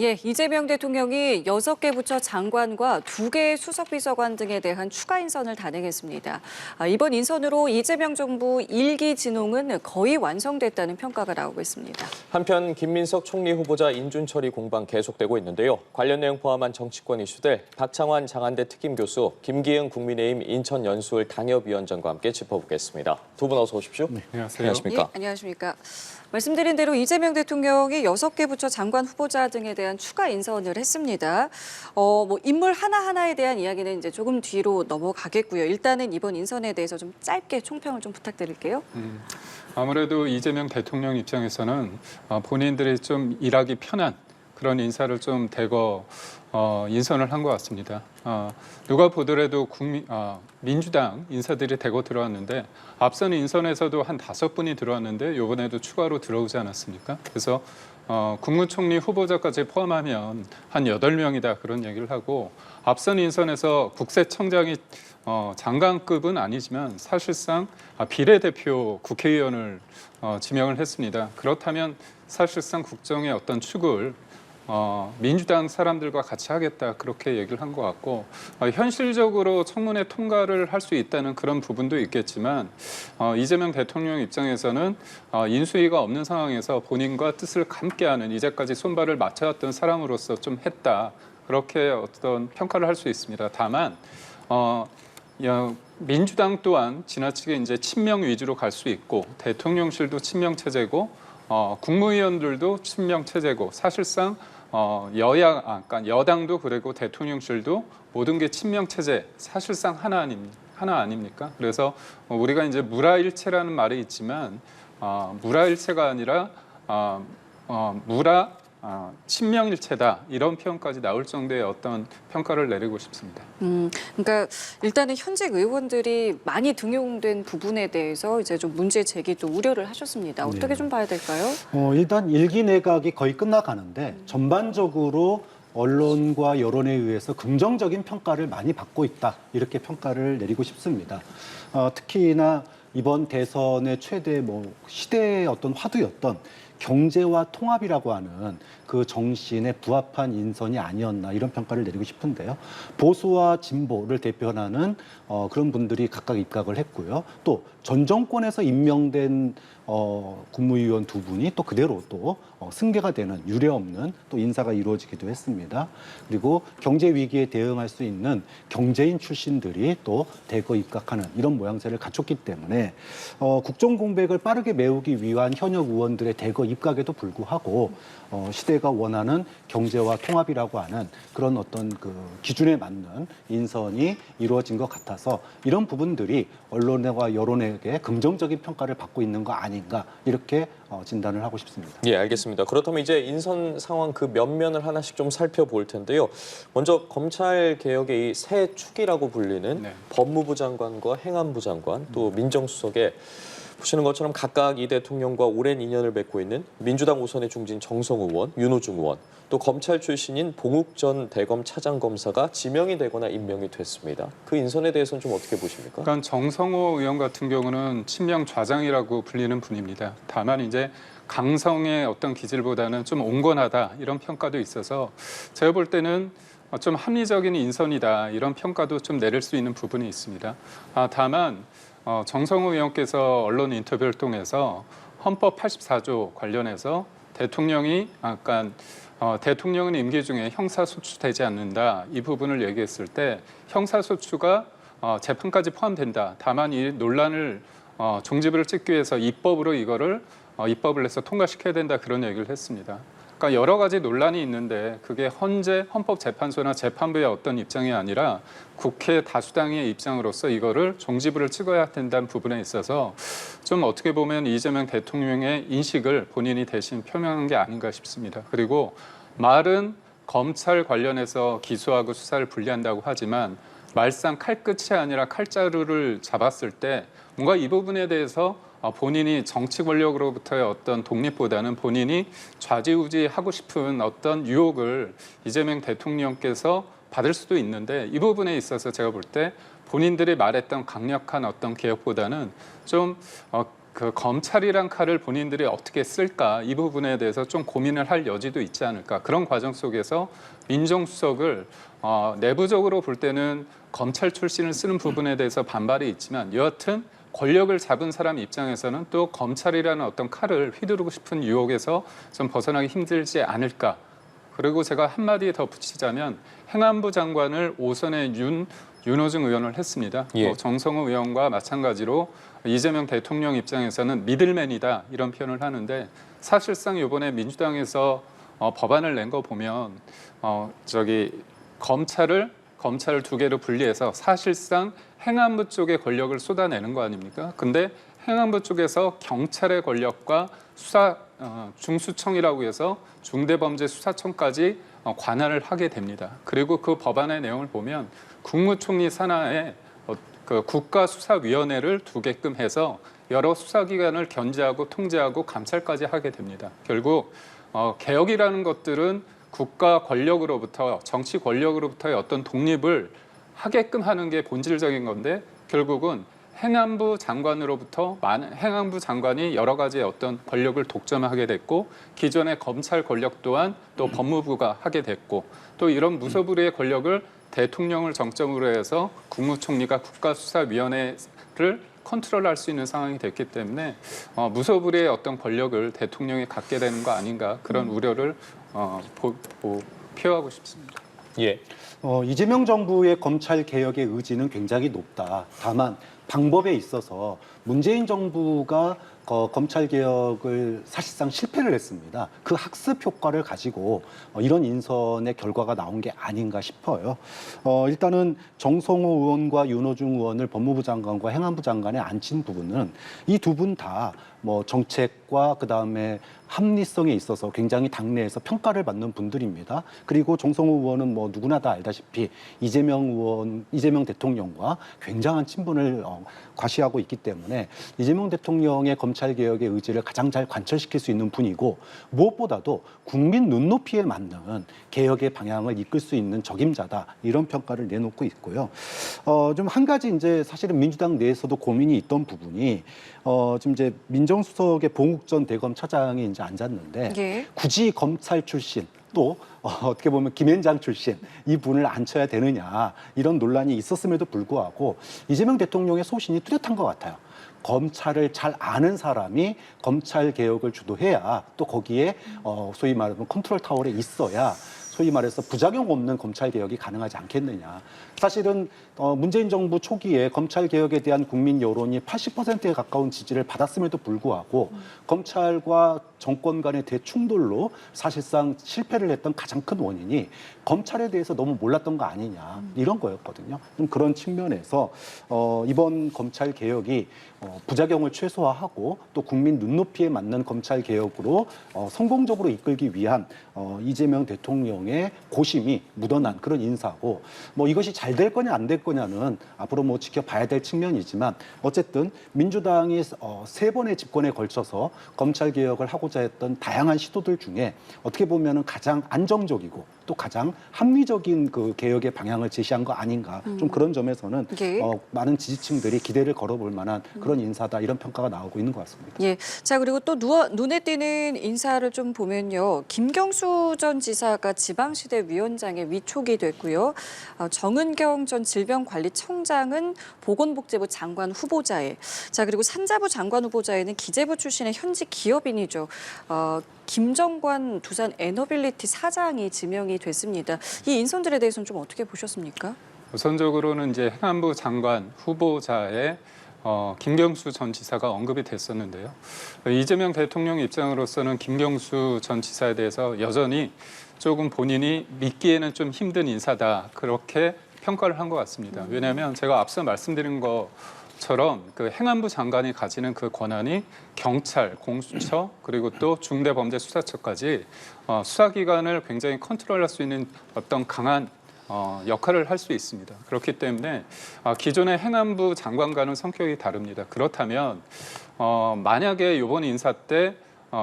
예, 이재명 대통령이 6개 부처 장관과 2개의 수석비서관 등에 대한 추가 인선을 단행했습니다. 이번 인선으로 이재명 정부 1기 진홍은 거의 완성됐다는 평가가 나오고 있습니다. 한편 김민석 총리 후보자 인준 처리 공방 계속되고 있는데요. 관련 내용 포함한 정치권 이슈들 박창환 장한대 특임교수, 김기흥 국민의힘 인천 연수울 당협위원장과 함께 짚어보겠습니다. 두 분 어서 오십시오. 네, 안녕하세요. 안녕하십니까? 예, 안녕하십니까. 말씀드린 대로 이재명 대통령이 6개 부처 장관 후보자 등에 대한 추가 인선을 했습니다. 인물 하나하나에 대한 이야기는 이제 조금 뒤로 넘어가겠고요. 일단은 이번 인선에 대해서 좀 짧게 총평을 좀 부탁드릴게요. 아무래도 이재명 대통령 입장에서는 본인들이 좀 일하기 편한 그런 인사를 좀 대거 인선을 한 것 같습니다. 누가 보더라도 민주당 인사들이 대거 들어왔는데 앞선 인선에서도 한 5분이 들어왔는데 이번에도 추가로 들어오지 않았습니까? 그래서 국무총리 후보자까지 포함하면 한 8명이다 그런 얘기를 하고 앞선 인선에서 국세청장이 장관급은 아니지만 사실상 비례대표 국회의원을 지명을 했습니다. 그렇다면 사실상 국정의 어떤 축을 민주당 사람들과 같이 하겠다 그렇게 얘기를 한 것 같고 현실적으로 청문회 통과를 할 수 있다는 그런 부분도 있겠지만 이재명 대통령 입장에서는 인수위가 없는 상황에서 본인과 뜻을 함께하는 이제까지 손발을 맞춰왔던 사람으로서 좀 했다 그렇게 어떤 평가를 할 수 있습니다. 다만 민주당 또한 지나치게 이제 친명 위주로 갈 수 있고 대통령실도 친명 체제고 국무위원들도 친명 체제고 사실상 그러니까 여당도 그리고 대통령실도 모든 게 친명 체제 사실상 하나 아닙니까? 그래서 우리가 이제 무라일체라는 말이 있지만 무라일체가 아니라 친명일체다 이런 표현까지 나올 정도의 어떤 평가를 내리고 싶습니다. 그러니까 일단은 현직 의원들이 많이 등용된 부분에 대해서 이제 좀 문제 제기 또 우려를 하셨습니다. 어떻게 좀 봐야 될까요? 일단 일기 내각이 거의 끝나가는데 전반적으로 언론과 여론에 의해서 긍정적인 평가를 많이 받고 있다 이렇게 평가를 내리고 싶습니다. 특히나 이번 대선의 최대 시대의 어떤 화두였던 경제와 통합이라고 하는 그 정신에 부합한 인선이 아니었나 이런 평가를 내리고 싶은데요. 보수와 진보를 대표하는 그런 분들이 각각 입각을 했고요. 또 전 정권에서 임명된 국무위원 2분이 또 그대로 또 승계가 되는 유례없는 또 인사가 이루어지기도 했습니다. 그리고 경제 위기에 대응할 수 있는 경제인 출신들이 또 대거 입각하는 이런 모양새를 갖췄기 때문에 국정 공백을 빠르게 메우기 위한 현역 의원들의 대거 입각에도 불구하고 시대가 원하는 경제와 통합이라고 하는 그런 어떤 그 기준에 맞는 인선이 이루어진 것 같아서 이런 부분들이 언론과 여론에게 긍정적인 평가를 받고 있는 거 아닌가 이렇게 진단을 하고 싶습니다. 예, 알겠습니다. 그렇다면 이제 인선 상황 그 면면을 하나씩 좀 살펴볼 텐데요. 먼저 검찰 개혁의 이 새 축이라고 불리는 법무부 장관과 행안부 장관 또 민정수석에 보시는 것처럼 각각 이 대통령과 오랜 인연을 맺고 있는 민주당 우선의 중진 정성우 의원, 윤호중 의원, 또 검찰 출신인 봉욱 전 대검 차장검사가 지명이 되거나 임명이 됐습니다. 그 인선에 대해서는 좀 어떻게 보십니까? 그러니까 정성호 의원 같은 경우는 친명 좌장이라고 불리는 분입니다. 다만 이제 강성의 어떤 기질보다는 좀 온건하다 이런 평가도 있어서 제가 볼 때는 좀 합리적인 인선이다 이런 평가도 좀 내릴 수 있는 부분이 있습니다. 다만 정성호 의원께서 언론 인터뷰를 통해서 헌법 84조 관련해서 대통령은 임기 중에 형사소추되지 않는다 이 부분을 얘기했을 때 형사소추가 재판까지 포함된다. 다만 이 논란을 종지부를 찍기 위해서 입법을 해서 통과시켜야 된다 그런 얘기를 했습니다. 그러니까 여러 가지 논란이 있는데 그게 헌법재판소나 재판부의 어떤 입장이 아니라 국회 다수당의 입장으로서 이거를 종지부를 찍어야 된다는 부분에 있어서 좀 어떻게 보면 이재명 대통령의 인식을 본인이 대신 표명한 게 아닌가 싶습니다. 그리고 말은 검찰 관련해서 기소하고 수사를 분리한다고 하지만 말상 칼끝이 아니라 칼자루를 잡았을 때 뭔가 이 부분에 대해서 본인이 정치 권력으로부터의 어떤 독립보다는 본인이 좌지우지하고 싶은 어떤 유혹을 이재명 대통령께서 받을 수도 있는데 이 부분에 있어서 제가 볼 때 본인들이 말했던 강력한 어떤 개혁보다는 좀 그 검찰이란 칼을 본인들이 어떻게 쓸까 이 부분에 대해서 좀 고민을 할 여지도 있지 않을까. 그런 과정 속에서 민정수석을 내부적으로 볼 때는 검찰 출신을 쓰는 부분에 대해서 반발이 있지만 여하튼 권력을 잡은 사람 입장에서는 또 검찰이라는 어떤 칼을 휘두르고 싶은 유혹에서 좀 벗어나기 힘들지 않을까. 그리고 제가 한마디 더 붙이자면 행안부 장관을 5선에 윤호중 의원을 했습니다. 예. 정성호 의원과 마찬가지로 이재명 대통령 입장에서는 미들맨이다 이런 표현을 하는데 사실상 이번에 민주당에서 법안을 낸 거 보면 검찰을 두 개로 분리해서 사실상 행안부 쪽의 권력을 쏟아내는 거 아닙니까? 근데 행안부 쪽에서 경찰의 권력과 중수청이라고 해서 중대범죄수사청까지 관할을 하게 됩니다. 그리고 그 법안의 내용을 보면 국무총리 산하에 그 국가수사위원회를 두게끔 해서 여러 수사기관을 견제하고 통제하고 감찰까지 하게 됩니다. 결국 개혁이라는 것들은 국가 권력으로부터 정치 권력으로부터의 어떤 독립을 하게끔 하는 게 본질적인 건데 결국은 행안부 장관이 여러 가지의 어떤 권력을 독점하게 됐고 기존의 검찰 권력 또한 또 법무부가 하게 됐고 또 이런 무소불위의 권력을 대통령을 정점으로 해서 국무총리가 국가수사위원회를 컨트롤할 수 있는 상황이 됐기 때문에 무소불위의 어떤 권력을 대통령이 갖게 되는 거 아닌가 그런 우려를 표하고 싶습니다. 예. 이재명 정부의 검찰 개혁의 의지는 굉장히 높다. 다만 방법에 있어서 문재인 정부가 검찰 개혁을 사실상 실패를 했습니다. 그 학습 효과를 가지고 이런 인선의 결과가 나온 게 아닌가 싶어요. 일단은 정성호 의원과 윤호중 의원을 법무부 장관과 행안부 장관에 앉힌 부분은 이 두 분 다 뭐 정책과 그다음에 합리성에 있어서 굉장히 당내에서 평가를 받는 분들입니다. 그리고 정성호 의원은 뭐 누구나 다 알다시피 이재명 대통령과 굉장한 친분을 과시하고 있기 때문에 이재명 대통령의 검찰 개혁의 의지를 가장 잘 관철시킬 수 있는 분이고 무엇보다도 국민 눈높이에 맞는 개혁의 방향을 이끌 수 있는 적임자다 이런 평가를 내놓고 있고요. 좀 한 가지 이제 사실은 민주당 내에서도 고민이 있던 부분이 지금 이제 민정수석의 봉욱 전 대검 차장이 이제 앉았는데 예. 굳이 검찰 출신 또 어떻게 보면 김앤장 출신 이 분을 앉혀야 되느냐 이런 논란이 있었음에도 불구하고 이재명 대통령의 소신이 뚜렷한 것 같아요. 검찰을 잘 아는 사람이 검찰 개혁을 주도해야 또 거기에 소위 말하면 컨트롤 타워에 있어야 소위 말해서 부작용 없는 검찰 개혁이 가능하지 않겠느냐. 사실은 문재인 정부 초기에 검찰 개혁에 대한 국민 여론이 80%에 가까운 지지를 받았음에도 불구하고 검찰과 정권 간의 대충돌로 사실상 실패를 했던 가장 큰 원인이 검찰에 대해서 너무 몰랐던 거 아니냐 이런 거였거든요. 좀 그런 측면에서 이번 검찰 개혁이 부작용을 최소화하고 또 국민 눈높이에 맞는 검찰 개혁으로 성공적으로 이끌기 위한 이재명 대통령의 고심이 묻어난 그런 인사고 뭐 이것이 잘 될 거냐 안 될 거냐는 앞으로 뭐 지켜봐야 될 측면이지만 어쨌든 민주당이 3번의 집권에 걸쳐서 검찰 개혁을 하고자 했던 다양한 시도들 중에 어떻게 보면은 가장 안정적이고 또 가장 합리적인 그 개혁의 방향을 제시한 거 아닌가 좀 그런 점에서는 예. 많은 지지층들이 기대를 걸어볼 만한 그런 인사다 이런 평가가 나오고 있는 것 같습니다. 예. 자, 그리고 또 눈에 띄는 인사를 좀 보면요. 김경수 전 지사가 지방시대 위원장에 위촉이 됐고요. 정은경 전 질병관리청장은 보건복지부 장관 후보자에. 자, 그리고 산자부 장관 후보자에는 기재부 출신의 현직 기업인이죠. 김정관 두산 에너빌리티 사장이 지명이 됐습니다. 이 인선들에 대해서는 좀 어떻게 보셨습니까? 우선적으로는 이제 행안부 장관 후보자에 김경수 전 지사가 언급이 됐었는데요. 이재명 대통령 입장으로서는 김경수 전 지사에 대해서 여전히 조금 본인이 믿기에는 좀 힘든 인사다 그렇게 평가를 한 것 같습니다. 왜냐하면 제가 앞서 말씀드린 것처럼 그 행안부 장관이 가지는 그 권한이 경찰, 공수처 그리고 또 중대범죄수사처까지 수사기관을 굉장히 컨트롤할 수 있는 어떤 강한 역할을 할 수 있습니다. 그렇기 때문에 기존의 행안부 장관과는 성격이 다릅니다. 그렇다면 만약에 이번 인사 때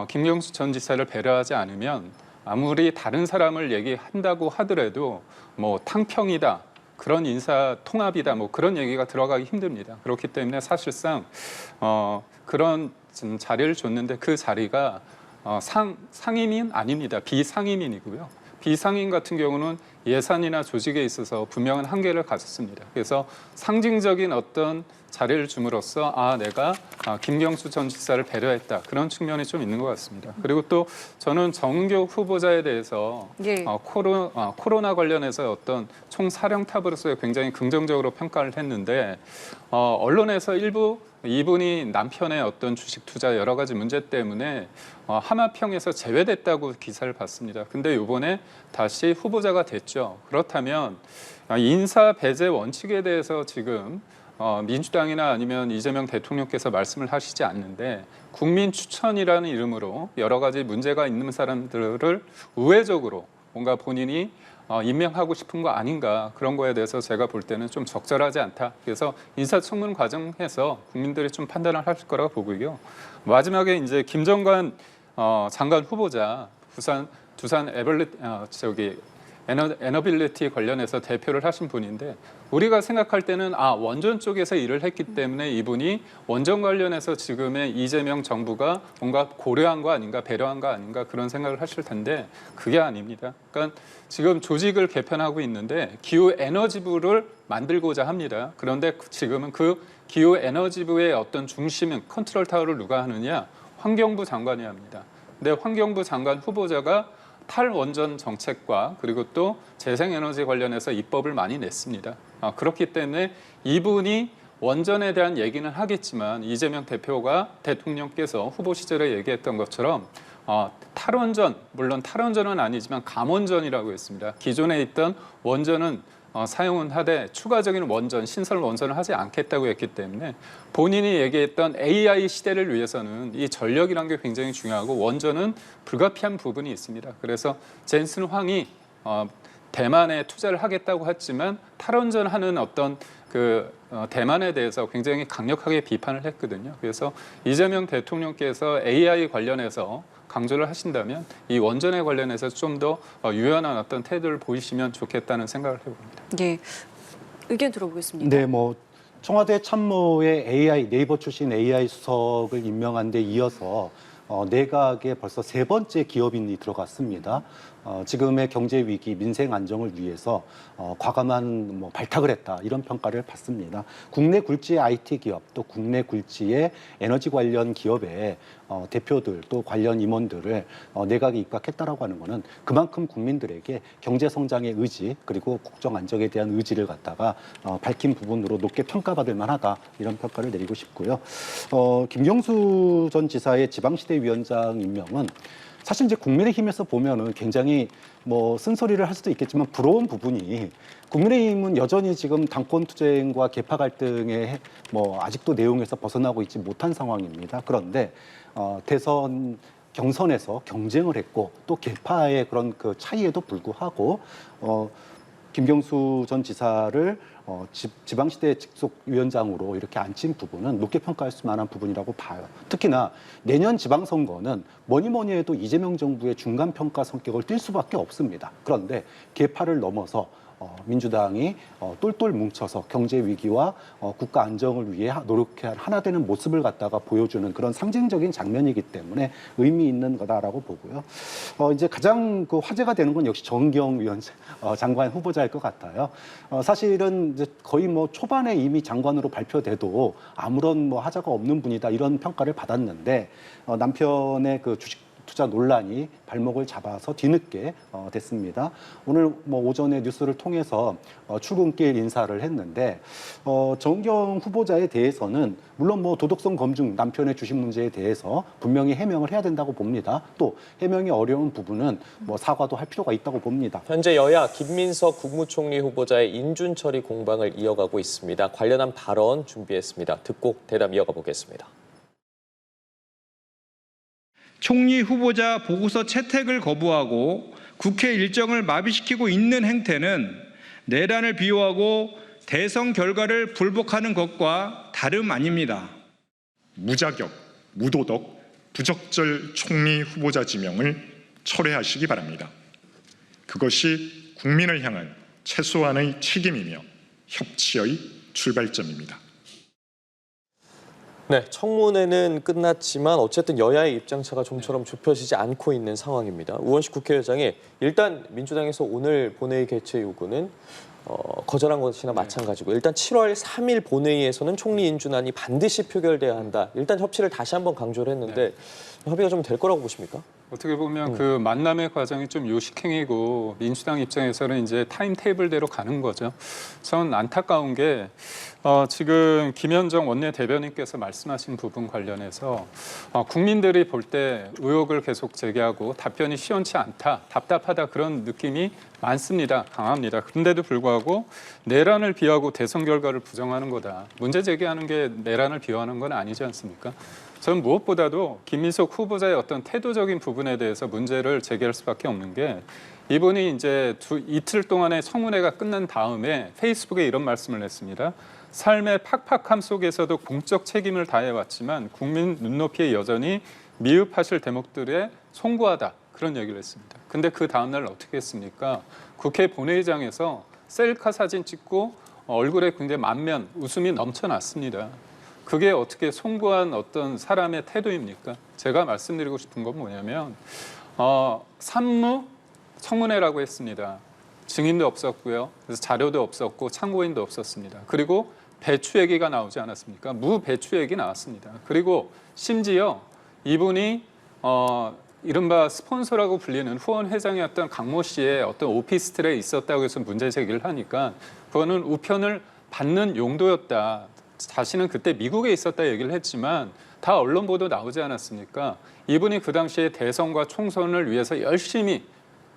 김경수 전 지사를 배려하지 않으면 아무리 다른 사람을 얘기한다고 하더라도 뭐 탕평이다. 그런 인사 통합이다. 뭐 그런 얘기가 들어가기 힘듭니다. 그렇기 때문에 사실상 그런 지금 자리를 줬는데 그 자리가 상임인 아닙니다. 비상임인이고요. 비상임 같은 경우는 예산이나 조직에 있어서 분명한 한계를 가졌습니다. 그래서 상징적인 어떤 자리를 줌으로써 내가 김경수 전 지사를 배려했다. 그런 측면이 좀 있는 것 같습니다. 그리고 또 저는 정은교 후보자에 대해서 예. 코로나 관련해서 어떤 총사령탑으로서 굉장히 긍정적으로 평가를 했는데 언론에서 일부 이분이 남편의 어떤 주식 투자 여러 가지 문제 때문에 하마평에서 제외됐다고 기사를 봤습니다. 근데 이번에 다시 후보자가 됐죠. 그렇다면 인사 배제 원칙에 대해서 지금 민주당이나 아니면 이재명 대통령께서 말씀을 하시지 않는데 국민 추천이라는 이름으로 여러 가지 문제가 있는 사람들을 우회적으로 뭔가 본인이 임명하고 싶은 거 아닌가, 그런 거에 대해서 제가 볼 때는 좀 적절하지 않다. 그래서 인사청문 과정에서 국민들이 좀 판단을 하실 거라고 보고요. 마지막에 이제 김정관 장관 후보자 두산 에너빌리티 관련해서 대표를 하신 분인데, 우리가 생각할 때는 원전 쪽에서 일을 했기 때문에 이분이 원전 관련해서 지금의 이재명 정부가 뭔가 고려한 거 아닌가, 배려한 거 아닌가, 그런 생각을 하실 텐데 그게 아닙니다. 그러니까 지금 조직을 개편하고 있는데 기후 에너지부를 만들고자 합니다. 그런데 지금은 그 기후 에너지부의 어떤 중심은, 컨트롤 타워를 누가 하느냐? 환경부 장관이 합니다. 근데 환경부 장관 후보자가 탈원전 정책과 그리고 또 재생에너지 관련해서 입법을 많이 냈습니다. 그렇기 때문에 이분이 원전에 대한 얘기는 하겠지만 이재명 대통령께서 후보 시절에 얘기했던 것처럼 탈원전, 물론 탈원전은 아니지만 감원전이라고 했습니다. 기존에 있던 원전은 사용은 하되 추가적인 원전, 신설 원전을 하지 않겠다고 했기 때문에 본인이 얘기했던 AI 시대를 위해서는 이 전력이라는 게 굉장히 중요하고 원전은 불가피한 부분이 있습니다. 그래서 젠슨 황이 대만에 투자를 하겠다고 했지만 탈원전하는 어떤 대만에 대해서 굉장히 강력하게 비판을 했거든요. 그래서 이재명 대통령께서 AI 관련해서 강조를 하신다면 이 원전에 관련해서 좀 더 유연한 어떤 태도를 보이시면 좋겠다는 생각을 해봅니다. 예, 의견 들어보겠습니다. 네, 청와대 참모의 AI, 네이버 출신 AI 수석을 임명한 데 이어서 내각에 벌써 3번째 기업인이 들어갔습니다. 지금의 경제 위기, 민생 안정을 위해서 과감한 발탁을 했다, 이런 평가를 받습니다. 국내 굴지의 IT 기업, 또 국내 굴지의 에너지 관련 기업의 대표들, 또 관련 임원들을 내각에 입각했다라고 하는 것은 그만큼 국민들에게 경제 성장의 의지, 그리고 국정 안정에 대한 의지를 갖다가 밝힌 부분으로 높게 평가받을 만하다, 이런 평가를 내리고 싶고요. 김경수 전 지사의 지방시대 위원장 임명은 사실 이제 국민의힘에서 보면은 굉장히 쓴소리를 할 수도 있겠지만 부러운 부분이, 국민의힘은 여전히 지금 당권 투쟁과 계파 갈등에 아직도 내용에서 벗어나고 있지 못한 상황입니다. 그런데 대선 경선에서 경쟁을 했고, 또 계파의 그런 차이에도 불구하고 김경수 전 지사를 지방시대 직속 위원장으로 이렇게 앉힌 부분은 높게 평가할 수 만한 부분이라고 봐요. 특히나 내년 지방선거는 뭐니 해도 이재명 정부의 중간평가 성격을 띨 수밖에 없습니다. 그런데 계파를 넘어서 민주당이 똘똘 뭉쳐서 경제 위기와 국가 안정을 위해 노력해 하나 되는 모습을 갖다가 보여주는 그런 상징적인 장면이기 때문에 의미 있는 거다라고 보고요. 이제 가장 화제가 되는 건 역시 정경 장관 후보자일 것 같아요. 사실은 이제 거의 초반에 이미 장관으로 발표돼도 아무런 하자가 없는 분이다, 이런 평가를 받았는데 남편의 주식 투자 논란이 발목을 잡아서 뒤늦게 됐습니다. 오늘 오전에 뉴스를 통해서 출근길 인사를 했는데 정경 후보자에 대해서는 물론 도덕성 검증, 남편의 주식 문제에 대해서 분명히 해명을 해야 된다고 봅니다. 또 해명이 어려운 부분은 사과도 할 필요가 있다고 봅니다. 현재 여야 김민석 국무총리 후보자의 인준 처리 공방을 이어가고 있습니다. 관련한 발언 준비했습니다. 듣고 대담 이어가 보겠습니다. 총리 후보자 보고서 채택을 거부하고 국회 일정을 마비시키고 있는 행태는 내란을 비호하고 대선 결과를 불복하는 것과 다름 아닙니다. 무자격, 무도덕, 부적절 총리 후보자 지명을 철회하시기 바랍니다. 그것이 국민을 향한 최소한의 책임이며 협치의 출발점입니다. 네, 청문회는 끝났지만 어쨌든 여야의 입장차가 좀처럼 좁혀지지 않고 있는 상황입니다. 우원식 국회의장이 일단 민주당에서 오늘 본회의 개최 요구는 거절한 것이나 마찬가지고 일단 7월 3일 본회의에서는 총리 인준안이 반드시 표결돼야 한다. 일단 협치를 다시 한번 강조를 했는데 협의가 좀 될 거라고 보십니까? 어떻게 보면 그 만남의 과정이 좀 요식행위고 민주당 입장에서는 이제 타임테이블대로 가는 거죠. 전 안타까운 게 지금 김현정 원내대변인께서 말씀하신 부분 관련해서 국민들이 볼 때 의혹을 계속 제기하고 답변이 시원치 않다, 답답하다 그런 느낌이 많습니다. 강합니다. 그런데도 불구하고 내란을 비하고 대선 결과를 부정하는 거다. 문제 제기하는 게 내란을 비하하는 건 아니지 않습니까? 저는 무엇보다도 김민석 후보자의 어떤 태도적인 부분에 대해서 문제를 제기할 수밖에 없는 게 이분이 이제 이틀 동안의 청문회가 끝난 다음에 페이스북에 이런 말씀을 했습니다. 삶의 팍팍함 속에서도 공적 책임을 다해왔지만 국민 눈높이에 여전히 미흡하실 대목들에 송구하다. 그런 얘기를 했습니다. 근데 그 다음날 어떻게 했습니까? 국회 본회의장에서 셀카 사진 찍고 얼굴에 굉장히 만면 웃음이 넘쳐났습니다. 그게 어떻게 송구한 어떤 사람의 태도입니까? 제가 말씀드리고 싶은 건 뭐냐면 산무 청문회라고 했습니다. 증인도 없었고요. 그래서 자료도 없었고 참고인도 없었습니다. 그리고 배추 얘기가 나오지 않았습니까? 무배추 얘기 나왔습니다. 그리고 심지어 이분이 이른바 스폰서라고 불리는 후원 회장이었던 강모 씨의 어떤 오피스텔에 있었다고 해서 문제 제기를 하니까 그거는 우편을 받는 용도였다. 자신은 그때 미국에 있었다 얘기를 했지만 다 언론 보도 나오지 않았습니까? 이분이 그 당시에 대선과 총선을 위해서 열심히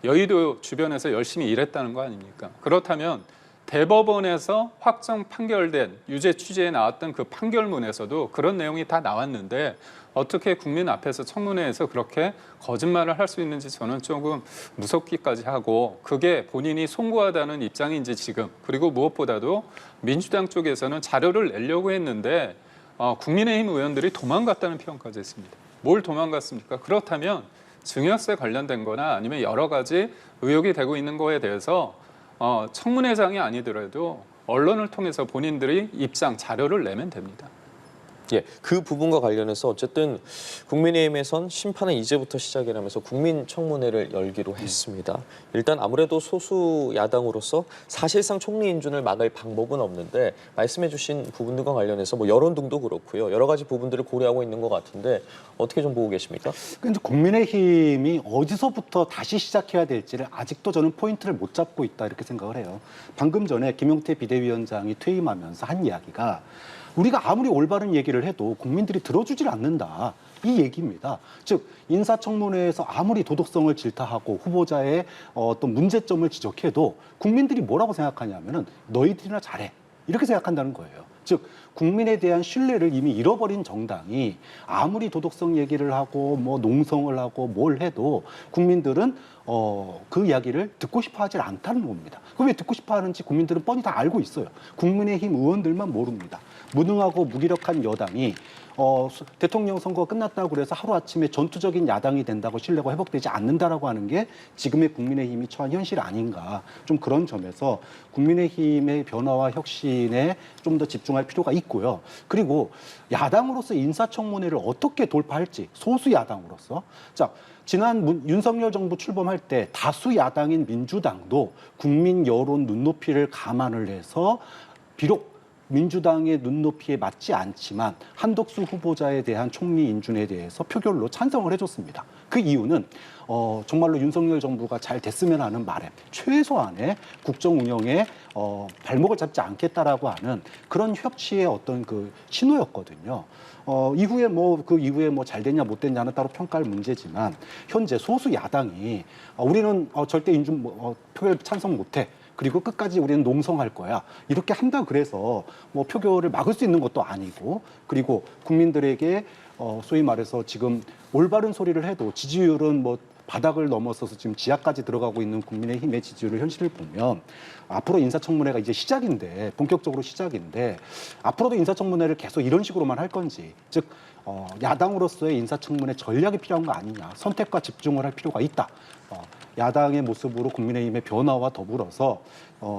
여의도 주변에서 열심히 일했다는 거 아닙니까? 그렇다면 대법원에서 확정 판결된 유죄 취지에 나왔던 그 판결문에서도 그런 내용이 다 나왔는데 어떻게 국민 앞에서 청문회에서 그렇게 거짓말을 할 수 있는지 저는 조금 무섭기까지 하고 그게 본인이 송구하다는 입장인지 지금 그리고 무엇보다도 민주당 쪽에서는 자료를 내려고 했는데 국민의힘 의원들이 도망갔다는 표현까지 했습니다. 뭘 도망갔습니까? 그렇다면 증여세 관련된 거나 아니면 여러 가지 의혹이 되고 있는 거에 대해서 청문회장이 아니더라도 언론을 통해서 본인들이 입장, 자료를 내면 됩니다. 예, 그 부분과 관련해서 어쨌든 국민의힘에선 심판은 이제부터 시작이라면서 국민청문회를 열기로 했습니다. 일단 아무래도 소수 야당으로서 사실상 총리 인준을 막을 방법은 없는데 말씀해주신 부분들과 관련해서 뭐 여론 등도 그렇고요. 여러 가지 부분들을 고려하고 있는 것 같은데 어떻게 좀 보고 계십니까? 근데 국민의힘이 어디서부터 다시 시작해야 될지를 아직도 저는 포인트를 못 잡고 있다 이렇게 생각을 해요. 방금 전에 김용태 비대위원장이 퇴임하면서 한 이야기가 우리가 아무리 올바른 얘기를 해도 국민들이 들어주질 않는다. 이 얘기입니다. 즉 인사청문회에서 아무리 도덕성을 질타하고 후보자의 어떤 문제점을 지적해도 국민들이 뭐라고 생각하냐면은 너희들이나 잘해. 이렇게 생각한다는 거예요. 즉 국민에 대한 신뢰를 이미 잃어버린 정당이 아무리 도덕성 얘기를 하고 뭐 농성을 하고 뭘 해도 국민들은 그 이야기를 듣고 싶어 하질 않다는 겁니다. 그럼 왜 듣고 싶어 하는지 국민들은 뻔히 다 알고 있어요. 국민의힘 의원들만 모릅니다. 무능하고 무기력한 여당이 대통령 선거가 끝났다고 그래서 하루아침에 전투적인 야당이 된다고 신뢰가 회복되지 않는다라고 하는 게 지금의 국민의힘이 처한 현실 아닌가. 좀 그런 점에서 국민의힘의 변화와 혁신에 좀 더 집중할 필요가 있고요. 그리고 야당으로서 인사청문회를 어떻게 돌파할지 소수 야당으로서 자 지난 윤석열 정부 출범할 때 다수 야당인 민주당도 국민 여론 눈높이를 감안을 해서 비록 민주당의 눈높이에 맞지 않지만 한덕수 후보자에 대한 총리 인준에 대해서 표결로 찬성을 해줬습니다. 그 이유는 정말로 윤석열 정부가 잘 됐으면 하는 바람, 최소한의 국정 운영에 발목을 잡지 않겠다라고 하는 그런 협치의 어떤 그 신호였거든요. 이후에 그 이후에 잘 됐냐 못 됐냐는 따로 평가할 문제지만 현재 소수 야당이 우리는 절대 인준 표결 찬성 못해. 그리고 끝까지 우리는 농성할 거야. 이렇게 한다 그래서 표결을 막을 수 있는 것도 아니고 그리고 국민들에게 소위 말해서 지금 올바른 소리를 해도 지지율은 바닥을 넘어서서 지금 지하까지 들어가고 있는 국민의힘의 지지율 현실을 보면 앞으로 인사청문회가 이제 시작인데 본격적으로 시작인데 앞으로도 인사청문회를 계속 이런 식으로만 할 건지 즉 야당으로서의 인사청문회 전략이 필요한 거 아니냐 선택과 집중을 할 필요가 있다. 야당의 모습으로 국민의힘의 변화와 더불어서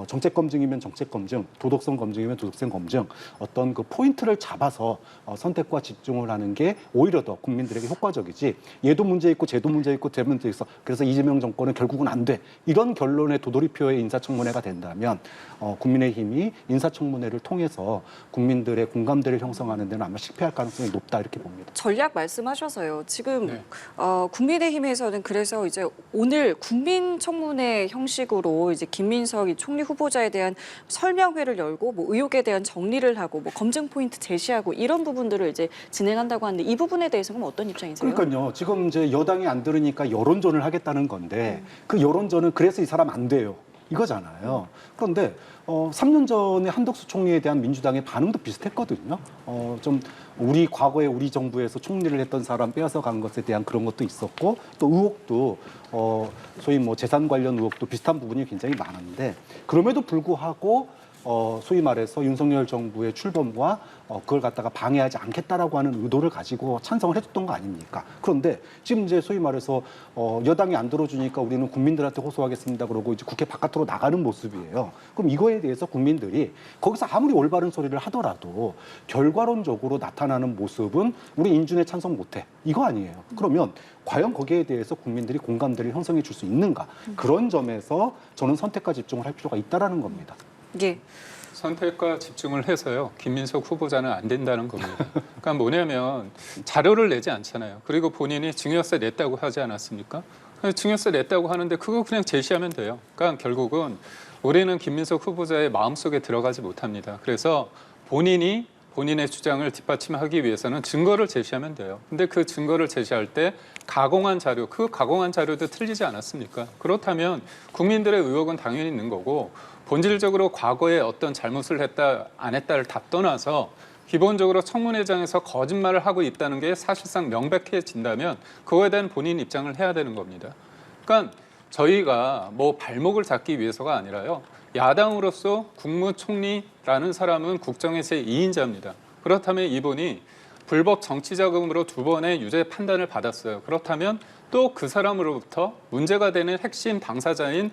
정책 검증이면 정책 검증, 도덕성 검증이면 도덕성 검증, 어떤 그 포인트를 잡아서 선택과 집중을 하는 게 오히려 더 국민들에게 효과적이지. 얘도 문제 있고 쟤도 문제 있고 쟤 문제 있어. 그래서 이재명 정권은 결국은 안 돼. 이런 결론의 도돌이표의 인사청문회가 된다면 국민의힘이 인사청문회를 통해서 국민들의 공감대를 형성하는 데는 아마 실패할 가능성이 높다 이렇게 봅니다. 전략 말씀하셔서요. 지금 네. 국민의힘에서는 그래서 이제 오늘 국민청문회 형식으로 이제 김민석 이 총리 후보자에 대한 설명회를 열고 뭐 의혹에 대한 정리를 하고 뭐 검증 포인트 제시하고 이런 부분들을 이제 진행한다고 하는데 이 부분에 대해서는 어떤 입장이세요? 그러니까요. 지금 이제 여당이 안 들으니까 여론전을 하겠다는 건데 그 여론전은 그래서 이 사람 안 돼요. 이거잖아요. 그런데 3년 전에 한덕수 총리에 대한 민주당의 반응도 비슷했거든요. 좀 우리 과거에 우리 정부에서 총리를 했던 사람 빼앗아 간 것에 대한 그런 것도 있었고 또 의혹도 소위 뭐 재산 관련 의혹도 비슷한 부분이 굉장히 많은데 그럼에도 불구하고 소위 말해서 윤석열 정부의 출범과 그걸 갖다가 방해하지 않겠다라고 하는 의도를 가지고 찬성을 해줬던 거 아닙니까? 그런데 지금 이제 소위 말해서 여당이 안 들어주니까 우리는 국민들한테 호소하겠습니다. 그러고 이제 국회 바깥으로 나가는 모습이에요. 그럼 이거에 대해서 국민들이 거기서 아무리 올바른 소리를 하더라도 결과론적으로 나타나는 모습은 우리 인준에 찬성 못해. 이거 아니에요. 그러면 과연 거기에 대해서 국민들이 공감대를 형성해 줄 수 있는가? 그런 점에서 저는 선택과 집중을 할 필요가 있다라는 겁니다. 예. 선택과 집중을 해서요. 김민석 후보자는 안 된다는 겁니다. 그러니까 뭐냐면 자료를 내지 않잖아요. 그리고 본인이 증여세 냈다고 하지 않았습니까? 증여세 냈다고 하는데 그거 그냥 제시하면 돼요. 그러니까 결국은 우리는 김민석 후보자의 마음속에 들어가지 못합니다. 그래서 본인의 주장을 뒷받침하기 위해서는 증거를 제시하면 돼요. 근데 그 증거를 제시할 때 가공한 자료, 그 가공한 자료도 틀리지 않았습니까? 그렇다면 국민들의 의혹은 당연히 있는 거고 본질적으로 과거에 어떤 잘못을 했다 안 했다를 다 떠나서 기본적으로 청문회장에서 거짓말을 하고 있다는 게 사실상 명백해진다면 그거에 대한 본인 입장을 해야 되는 겁니다. 그러니까 저희가 뭐 발목을 잡기 위해서가 아니라요. 야당으로서 국무총리라는 사람은 국정의 제2인자입니다. 그렇다면 이분이 불법 정치자금으로 2번의 유죄 판단을 받았어요. 그렇다면 또 그 사람으로부터 문제가 되는 핵심 당사자인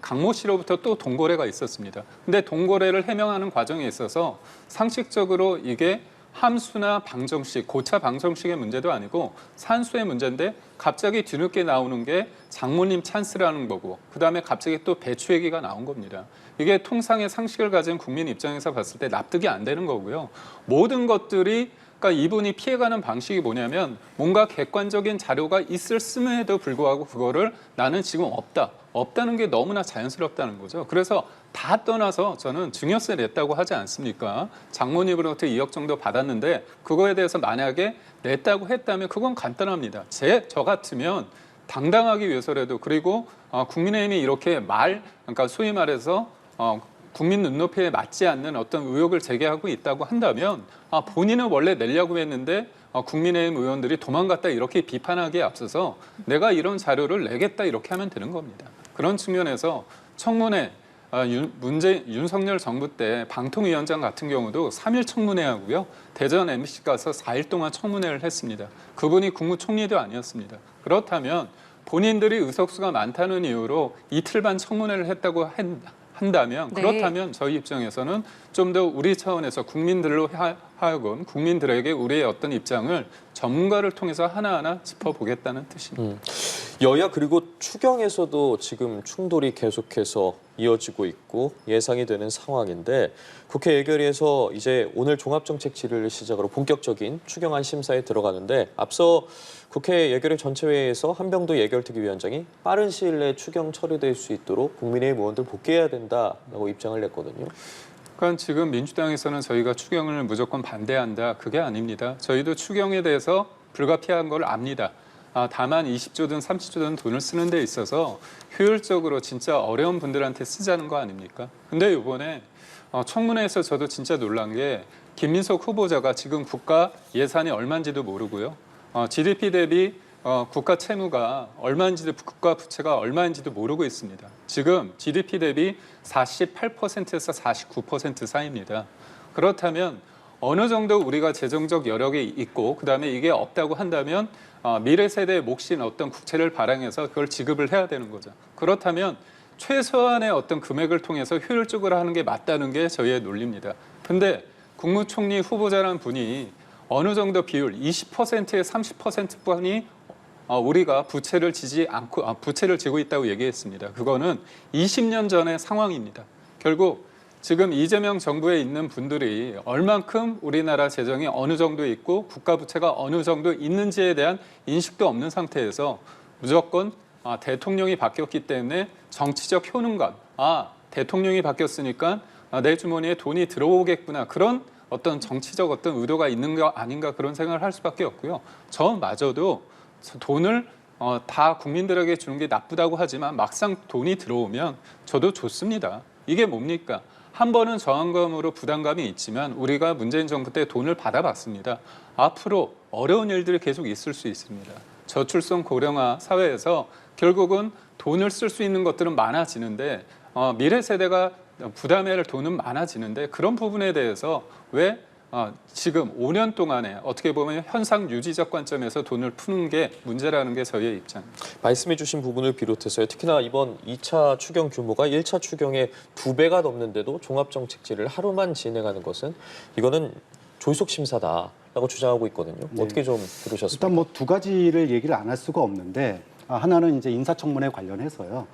강모 씨로부터 또 동거래가 있었습니다. 근데 동거래를 해명하는 과정에 있어서 상식적으로 이게 함수나 방정식, 고차 방정식의 문제도 아니고 산수의 문제인데 갑자기 뒤늦게 나오는 게 장모님 찬스라는 거고 그다음에 갑자기 또 배추 얘기가 나온 겁니다. 이게 통상의 상식을 가진 국민 입장에서 봤을 때 납득이 안 되는 거고요. 모든 것들이 그러니까 이분이 피해가는 방식이 뭐냐면 뭔가 객관적인 자료가 있음에도 불구하고 그거를 나는 지금 없다는 게 너무나 자연스럽다는 거죠. 그래서 다 떠나서 저는 증여세 냈다고 하지 않습니까? 장모님으로부터 2억 정도 받았는데 그거에 대해서 만약에 냈다고 했다면 그건 간단합니다. 저 같으면 당당하기 위해서라도 그리고 국민의힘이 이렇게 그러니까 소위 말해서 국민 눈높이에 맞지 않는 어떤 의혹을 제기하고 있다고 한다면 본인은 원래 내려고 했는데 국민의힘 의원들이 도망갔다 이렇게 비판하기에 앞서서 내가 이런 자료를 내겠다 이렇게 하면 되는 겁니다. 그런 측면에서 청문회 윤석열 정부 때 방통위원장 같은 경우도 3일 청문회 하고요. 대전 MBC 가서 4일 동안 청문회를 했습니다. 그분이 국무총리도 아니었습니다. 그렇다면 본인들이 의석수가 많다는 이유로 이틀 반 청문회를 했다고 한다면 네. 그렇다면 저희 입장에서는 좀 더 우리 차원에서 국민들로 하여금 국민들에게 우리의 어떤 입장을 전문가를 통해서 하나하나 짚어보겠다는 뜻입니다. 여야 그리고 추경에서도 지금 충돌이 계속해서 이어지고 있고 예상이 되는 상황인데 국회 예결위에서 이제 오늘 종합정책 질의를 시작으로 본격적인 추경안 심사에 들어가는데 앞서 국회 예결위 전체회의에서 한병도 예결특위위원장이 빠른 시일 내에 추경 처리될 수 있도록 국민의힘 의원들 복귀해야 된다라고 입장을 냈거든요. 그러니까 지금 민주당에서는 저희가 추경을 무조건 반대한다. 그게 아닙니다. 저희도 추경에 대해서 불가피한 걸 압니다. 다만 20조든 30조든 돈을 쓰는 데 있어서 효율적으로 진짜 어려운 분들한테 쓰자는 거 아닙니까? 근데 이번에 청문회에서 저도 진짜 놀란 게 김민석 후보자가 지금 국가 예산이 얼마인지도 모르고요. GDP 대비 국가 채무가 얼마인지도 국가 부채가 얼마인지도 모르고 있습니다. 지금 GDP 대비 48%에서 49% 사이입니다. 그렇다면 어느 정도 우리가 재정적 여력이 있고 그다음에 이게 없다고 한다면 미래 세대의 몫인 어떤 국채를 발행해서 그걸 지급을 해야 되는 거죠. 그렇다면 최소한의 어떤 금액을 통해서 효율적으로 하는 게 맞다는 게 저희의 논리입니다. 근데 국무총리 후보자라는 분이 어느 정도 비율 20%에 30%뿐이 우리가 부채를 지고 있다고 얘기했습니다. 그거는 20년 전의 상황입니다. 결국 지금 이재명 정부에 있는 분들이 얼만큼 우리나라 재정이 어느 정도 있고 국가 부채가 어느 정도 있는지에 대한 인식도 없는 상태에서 무조건 대통령이 바뀌었기 때문에 정치적 효능감, 대통령이 바뀌었으니까 내 주머니에 돈이 들어오겠구나, 그런 어떤 정치적 어떤 의도가 있는 거 아닌가, 그런 생각을 할 수밖에 없고요. 저마저도 돈을 다 국민들에게 주는 게 나쁘다고 하지만 막상 돈이 들어오면 저도 좋습니다. 이게 뭡니까? 한 번은 저항감으로 부담감이 있지만 우리가 문재인 정부 때 돈을 받아봤습니다. 앞으로 어려운 일들이 계속 있을 수 있습니다. 저출산 고령화 사회에서 결국은 돈을 쓸 수 있는 것들은 많아지는데 미래 세대가 부담해야 할 돈은 많아지는데 그런 부분에 대해서 왜 지금 5년 동안에 어떻게 보면 현상 유지적 관점에서 돈을 푸는 게 문제라는 게 저희의 입장입니다. 말씀해 주신 부분을 비롯해서요. 특히나 이번 2차 추경 규모가 1차 추경의 2배가 넘는데도 종합정책질을 하루만 진행하는 것은 이거는 졸속 심사다라고 주장하고 있거든요. 네. 어떻게 좀 들으셨습니까? 일단 뭐 두 가지를 얘기를 안 할 수가 없는데 하나는 이제 인사청문회 관련해서요.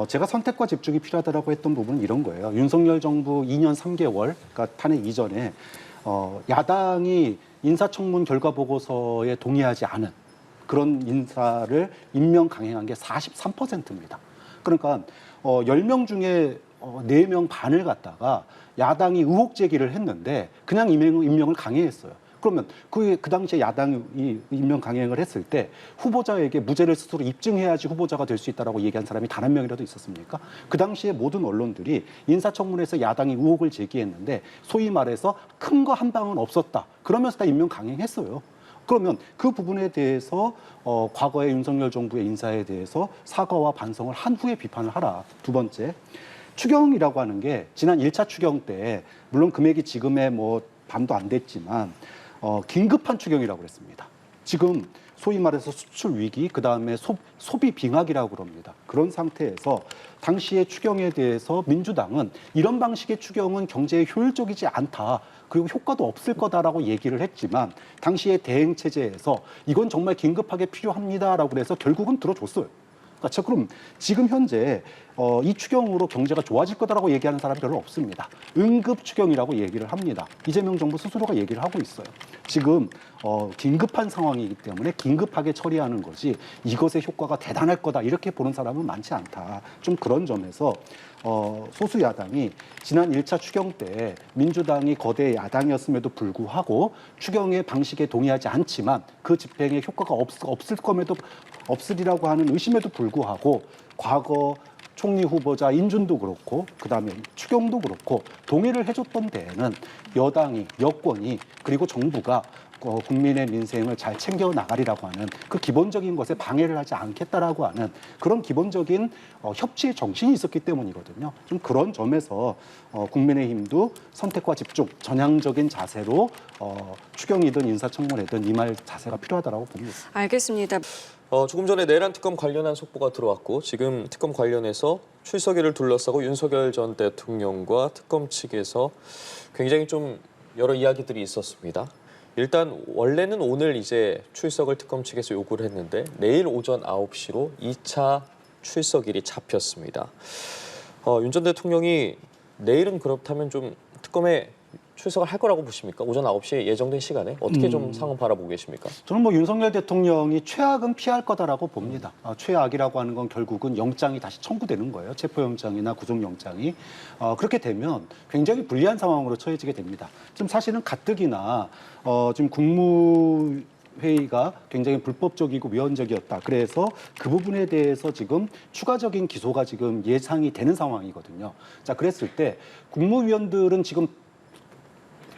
제가 선택과 집중이 필요하다라고 했던 부분은 이런 거예요. 윤석열 정부 2년 3개월, 그러니까 탄핵 이전에 야당이 인사청문 결과 보고서에 동의하지 않은 그런 인사를 임명 강행한 게 43%입니다. 그러니까 10명 중에 4명 반을 갖다가 야당이 의혹 제기를 했는데 그냥 임명을 강행했어요. 그러면 그 당시에 야당이 임명 강행을 했을 때 후보자에게 무죄를 스스로 입증해야지 후보자가 될 수 있다라고 얘기한 사람이 단 한 명이라도 있었습니까? 그 당시에 모든 언론들이 인사청문회에서 야당이 의혹을 제기했는데 소위 말해서 큰 거 한 방은 없었다. 그러면서 다 임명 강행했어요. 그러면 그 부분에 대해서 과거의 윤석열 정부의 인사에 대해서 사과와 반성을 한 후에 비판을 하라. 두 번째, 추경이라고 하는 게 지난 1차 추경 때 물론 금액이 지금의 뭐 반도 안 됐지만 긴급한 추경이라고 그랬습니다. 지금 소위 말해서 수출 위기, 그다음에 소비 빙하기라고 그럽니다. 그런 상태에서 당시의 추경에 대해서 민주당은 이런 방식의 추경은 경제에 효율적이지 않다. 그리고 효과도 없을 거다라고 얘기를 했지만 당시의 대행 체제에서 이건 정말 긴급하게 필요합니다라고 그래서 결국은 들어줬어요. 그러니까 그럼 지금 현재 이 추경으로 경제가 좋아질 거다라고 얘기하는 사람이 별로 없습니다. 응급 추경이라고 얘기를 합니다. 이재명 정부 스스로가 얘기를 하고 있어요. 지금 긴급한 상황이기 때문에 긴급하게 처리하는 거지 이것의 효과가 대단할 거다 이렇게 보는 사람은 많지 않다. 좀 그런 점에서 소수 야당이 지난 1차 추경 때 민주당이 거대 야당이었음에도 불구하고 추경의 방식에 동의하지 않지만 그 집행에 효과가 없으리라고 하는 의심에도 불구하고 과거 총리 후보자 인준도 그렇고 그다음에 추경도 그렇고 동의를 해줬던 데에는 여당이, 여권이 그리고 정부가 국민의 민생을 잘 챙겨 나가리라고 하는 그 기본적인 것에 방해를 하지 않겠다라고 하는 그런 기본적인 협치의 정신이 있었기 때문이거든요. 좀 그런 점에서 국민의힘도 선택과 집중, 전향적인 자세로 추경이든 인사청문회든 임할 자세가 필요하다라고 봅니다. 알겠습니다. 조금 전에 내란 특검 관련한 속보가 들어왔고 지금 특검 관련해서 출석일을 둘러싸고 윤석열 전 대통령과 특검 측에서 굉장히 좀 여러 이야기들이 있었습니다. 일단 원래는 오늘 이제 출석을 특검 측에서 요구를 했는데 내일 오전 9시로 2차 출석일이 잡혔습니다. 윤 전 대통령이 내일은 그렇다면 좀 특검에 출석을 할 거라고 보십니까? 오전 9시에 예정된 시간에 어떻게 좀 상황 바라보고 계십니까? 저는 뭐 윤석열 대통령이 최악은 피할 거다라고 봅니다. 최악이라고 하는 건 결국은 영장이 다시 청구되는 거예요. 체포영장이나 구속영장이. 그렇게 되면 굉장히 불리한 상황으로 처해지게 됩니다. 지금 사실은 가뜩이나 지금 국무회의가 굉장히 불법적이고 위헌적이었다. 그래서 그 부분에 대해서 지금 추가적인 기소가 지금 예상이 되는 상황이거든요. 자, 그랬을 때 국무위원들은 지금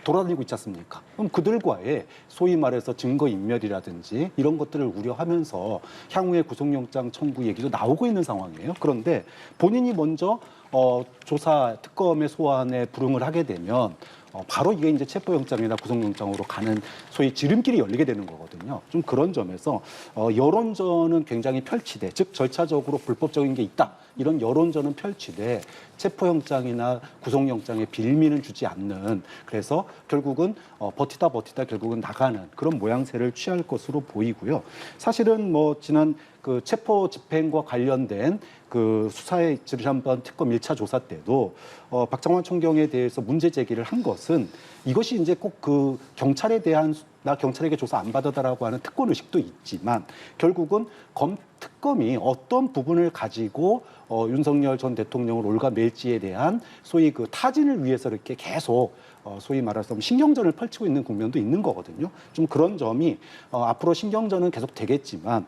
돌아다니고 있지 않습니까? 그럼 그들과의 소위 말해서 증거인멸이라든지 이런 것들을 우려하면서 향후에 구속영장 청구 얘기도 나오고 있는 상황이에요. 그런데 본인이 먼저 조사 특검의 소환에 불응을 하게 되면 바로 이게 이제 체포영장이나 구속영장으로 가는 소위 지름길이 열리게 되는 거거든요. 좀 그런 점에서 여론전은 굉장히 펼치되, 즉 절차적으로 불법적인 게 있다, 이런 여론전은 펼치되 체포영장이나 구속영장에 빌미는 주지 않는, 그래서 결국은 버티다 결국은 나가는 그런 모양새를 취할 것으로 보이고요. 사실은 뭐 지난 그 체포 집행과 관련된 그 수사의 지난번 특검 1차 조사 때도 박정환 총경에 대해서 문제 제기를 한 것은, 이것이 이제 꼭 그 경찰에 대한 나 경찰에게 조사 안 받아다라고 하는 특권 의식도 있지만, 결국은 특검이 어떤 부분을 가지고 윤석열 전 대통령을 올가맬지에 대한 소위 그 타진을 위해서 이렇게 계속 소위 말해서 신경전을 펼치고 있는 국면도 있는 거거든요. 좀 그런 점이 앞으로 신경전은 계속 되겠지만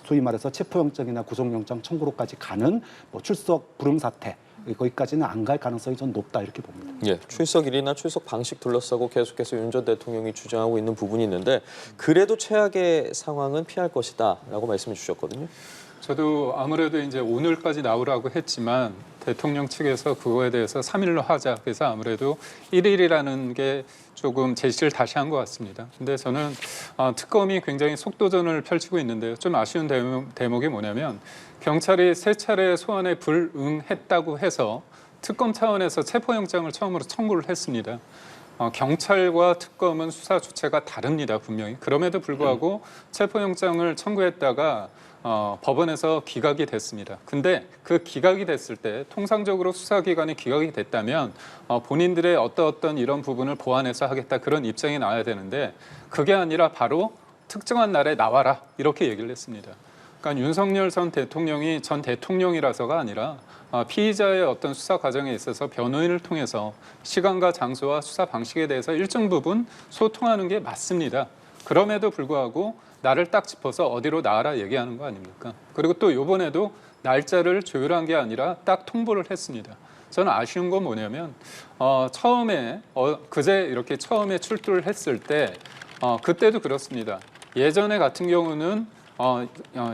소위 말해서 체포영장이나 구속영장 청구로까지 가는 뭐 출석 불응 사태, 거기까지는 안 갈 가능성이 좀 높다, 이렇게 봅니다. 예, 출석일이나 출석 방식 둘러싸고 계속해서 윤 전 대통령이 주장하고 있는 부분이 있는데, 그래도 최악의 상황은 피할 것이다라고 말씀해 주셨거든요. 저도 아무래도 이제 오늘까지 나오라고 했지만 대통령 측에서 그거에 대해서 3일로 하자, 그래서 아무래도 1일이라는 게 조금 제시를 다시 한 것 같습니다. 근데 저는 특검이 굉장히 속도전을 펼치고 있는데요. 좀 아쉬운 대목이 뭐냐면, 경찰이 3차례 소환에 불응했다고 해서 특검 차원에서 체포영장을 처음으로 청구를 했습니다. 경찰과 특검은 수사 주체가 다릅니다, 분명히. 그럼에도 불구하고 체포영장을 청구했다가 법원에서 기각이 됐습니다. 근데 그 기각이 됐을 때, 통상적으로 수사기관이 기각이 됐다면 본인들의 어떤 이런 부분을 보완해서 하겠다, 그런 입장이 나와야 되는데, 그게 아니라 바로 특정한 날에 나와라, 이렇게 얘기를 했습니다. 그러니까 윤석열 전 대통령이 전 대통령이라서가 아니라 피의자의 어떤 수사 과정에 있어서 변호인을 통해서 시간과 장소와 수사 방식에 대해서 일정 부분 소통하는 게 맞습니다. 그럼에도 불구하고 나를 딱 짚어서 어디로 나와라 얘기하는 거 아닙니까? 그리고 또 이번에도 날짜를 조율한 게 아니라 딱 통보를 했습니다. 저는 아쉬운 건 뭐냐면 처음에 그제 이렇게 처음에 출두를 했을 때 그때도 그렇습니다. 예전에 같은 경우는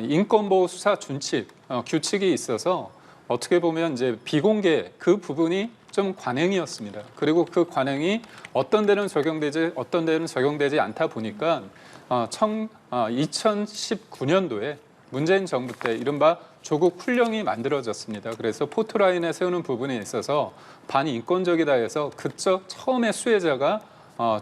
인권보호 수사 준칙 규칙이 있어서 어떻게 보면 이제 비공개 그 부분이 좀 관행이었습니다. 그리고 그 관행이 어떤 데는 적용되지 어떤 데는 적용되지 않다 보니까 2019년도에 문재인 정부 때 이른바 조국 훈령이 만들어졌습니다. 그래서 포토라인에 세우는 부분에 있어서 반인권적이다 해서 그쪽 처음에 수혜자가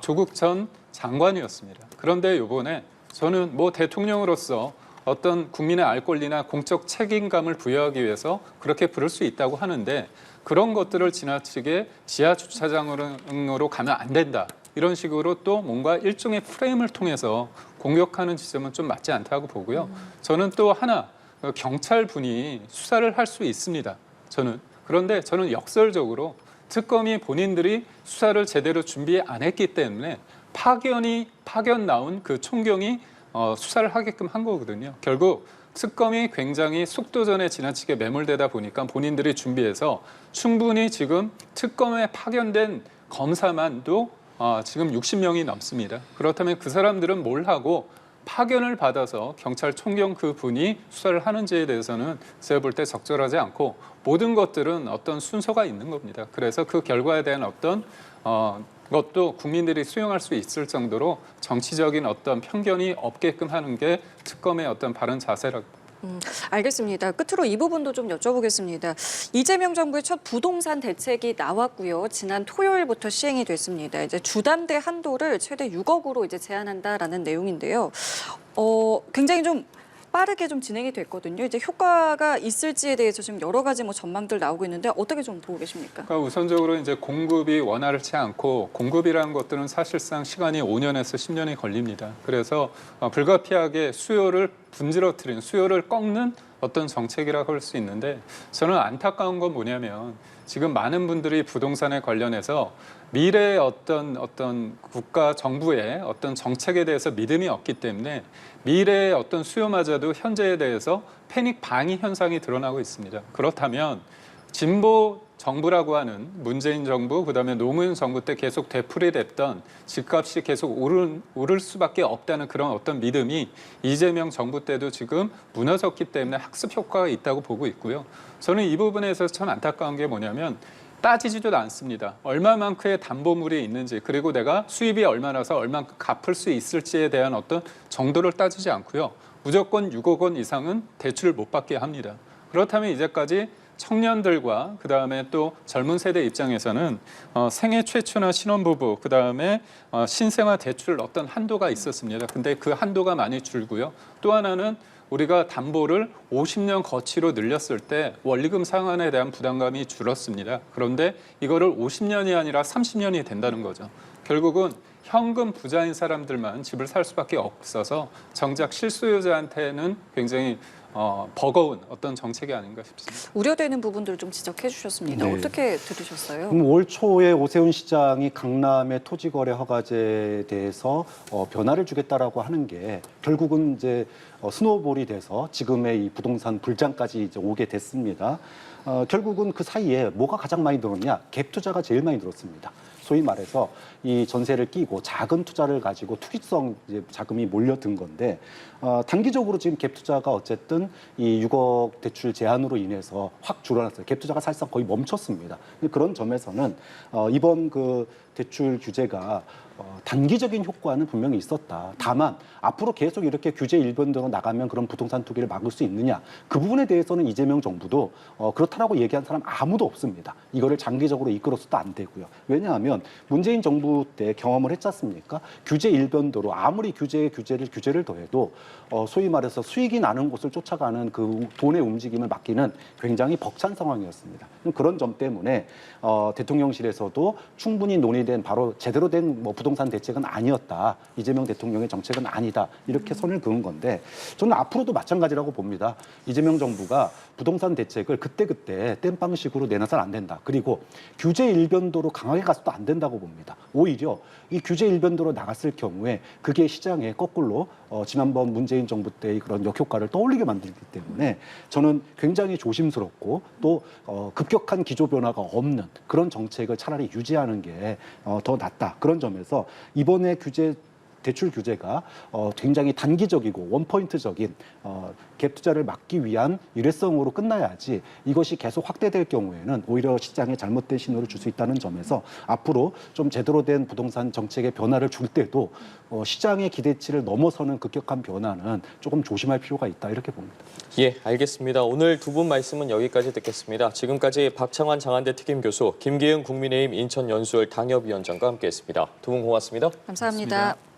조국 전 장관이었습니다. 그런데 이번에 저는 뭐 대통령으로서 어떤 국민의 알 권리나 공적 책임감을 부여하기 위해서 그렇게 부를 수 있다고 하는데, 그런 것들을 지나치게 지하 주차장으로 가면 안 된다, 이런 식으로 또 뭔가 일종의 프레임을 통해서 공격하는 지점은 좀 맞지 않다고 보고요. 저는 또 하나, 경찰분이 수사를 할 수 있습니다. 그런데 저는 역설적으로 특검이 본인들이 수사를 제대로 준비 안 했기 때문에 파견 나온 그 총경이 수사를 하게끔 한 거거든요. 결국 특검이 굉장히 속도전에 지나치게 매몰되다 보니까 본인들이 준비해서 충분히 지금 특검에 파견된 검사만도 지금 60명이 넘습니다. 그렇다면 그 사람들은 뭘 하고 파견을 받아서 경찰 총경 그 분이 수사를 하는지에 대해서는 제가 볼 때 적절하지 않고, 모든 것들은 어떤 순서가 있는 겁니다. 그래서 그 결과에 대한 어떤 것도 국민들이 수용할 수 있을 정도로 정치적인 어떤 편견이 없게끔 하는 게 특검의 어떤 바른 자세라고. 알겠습니다. 끝으로 이 부분도 좀 여쭤보겠습니다. 이재명 정부의 첫 부동산 대책이 나왔고요. 지난 토요일부터 시행이 됐습니다. 이제 주담대 한도를 최대 6억으로 이제 제한한다라는 내용인데요. 굉장히 좀 빠르게 좀 진행이 됐거든요. 이제 효과가 있을지에 대해서 지금 여러 가지 뭐 전망들 나오고 있는데 어떻게 좀 보고 계십니까? 그러니까 우선적으로 이제 공급이 원활치 않고, 공급이라는 것들은 사실상 시간이 5년에서 10년이 걸립니다. 그래서 불가피하게 수요를 분지러뜨리는, 수요를 꺾는 어떤 정책이라고 할 수 있는데, 저는 안타까운 건 뭐냐면 지금 많은 분들이 부동산에 관련해서 미래의 어떤 국가 정부의 어떤 정책에 대해서 믿음이 없기 때문에 미래의 어떤 수요마저도 현재에 대해서 패닉 방위 현상이 드러나고 있습니다. 그렇다면 진보 정부라고 하는 문재인 정부, 그다음에 노무현 정부 때 계속 되풀이됐던 집값이 계속 오를 수밖에 없다는 그런 어떤 믿음이 이재명 정부 때도 지금 무너졌기 때문에 학습 효과가 있다고 보고 있고요. 저는 이 부분에서 참 안타까운 게 뭐냐면 따지지도 않습니다. 얼마만큼의 담보물이 있는지 그리고 내가 수입이 얼마나서 얼마만큼 갚을 수 있을지에 대한 어떤 정도를 따지지 않고요. 무조건 6억 원 이상은 대출을 못 받게 합니다. 그렇다면 이제까지 청년들과 그다음에 또 젊은 세대 입장에서는 생애 최초나 신혼부부 그다음에 신생아 대출 어떤 한도가 있었습니다. 근데 그 한도가 많이 줄고요. 또 하나는 우리가 담보를 50년 거치로 늘렸을 때 원리금 상환에 대한 부담감이 줄었습니다. 그런데 이거를 50년이 아니라 30년이 된다는 거죠. 결국은 현금 부자인 사람들만 집을 살 수밖에 없어서 정작 실소유자한테는 굉장히 버거운 어떤 정책이 아닌가 싶습니다. 우려되는 부분들을 좀 지적해 주셨습니다. 네. 어떻게 들으셨어요? 올 초에 오세훈 시장이 강남의 토지거래 허가제에 대해서 변화를 주겠다라고 하는 게 결국은 이제 스노우볼이 돼서 지금의 이 부동산 불장까지 이제 오게 됐습니다. 결국은 그 사이에 뭐가 가장 많이 늘었냐? 갭 투자가 제일 많이 늘었습니다. 소위 말해서 이 전세를 끼고 작은 투자를 가지고 투기성 이제 자금이 몰려든 건데 단기적으로 지금 갭 투자가 어쨌든 이 6억 대출 제한으로 인해서 확 줄어났어요. 갭 투자가 사실상 거의 멈췄습니다. 그런 점에서는 이번 그 대출 규제가 단기적인 효과는 분명히 있었다. 다만 앞으로 계속 이렇게 규제 일변도로 나가면 그런 부동산 투기를 막을 수 있느냐. 그 부분에 대해서는 이재명 정부도 그렇다라고 얘기한 사람 아무도 없습니다. 이거를 장기적으로 이끌어서도 안 되고요. 왜냐하면 문재인 정부 때 경험을 했지 않습니까? 규제 일변도로 아무리 규제를 더해도 소위 말해서 수익이 나는 곳을 쫓아가는 그 돈의 움직임을 막기는 굉장히 벅찬 상황이었습니다. 그런 점 때문에 대통령실에서도 충분히 논의된 바로 제대로 된 뭐 부동산 대책은 아니었다. 이재명 대통령의 정책은 아니다. 이렇게 선을 그은 건데 저는 앞으로도 마찬가지라고 봅니다. 이재명 정부가 부동산 대책을 그때그때 땜빵식으로 내놔서는 안 된다. 그리고 규제 일변도로 강하게 가서도 안 된다고 봅니다. 오히려 이 규제 일변도로 나갔을 경우에 그게 시장에 거꾸로 지난번 문재인 정부 때의 그런 역효과를 떠올리게 만들기 때문에 저는 굉장히 조심스럽고 또 급격한 기조 변화가 없는 그런 정책을 차라리 유지하는 게 더 낫다. 그런 점에서 이번에 대출 규제가 굉장히 단기적이고 원포인트적인 갭 투자를 막기 위한 일회성으로 끝나야지 이것이 계속 확대될 경우에는 오히려 시장에 잘못된 신호를 줄 수 있다는 점에서 앞으로 좀 제대로 된 부동산 정책의 변화를 줄 때도 시장의 기대치를 넘어서는 급격한 변화는 조금 조심할 필요가 있다 이렇게 봅니다. 예, 알겠습니다. 오늘 두 분 말씀은 여기까지 듣겠습니다. 지금까지 박창환 장한대 특임교수, 김기흥 국민의힘 인천연수을 당협위원장과 함께했습니다. 두 분 고맙습니다. 감사합니다.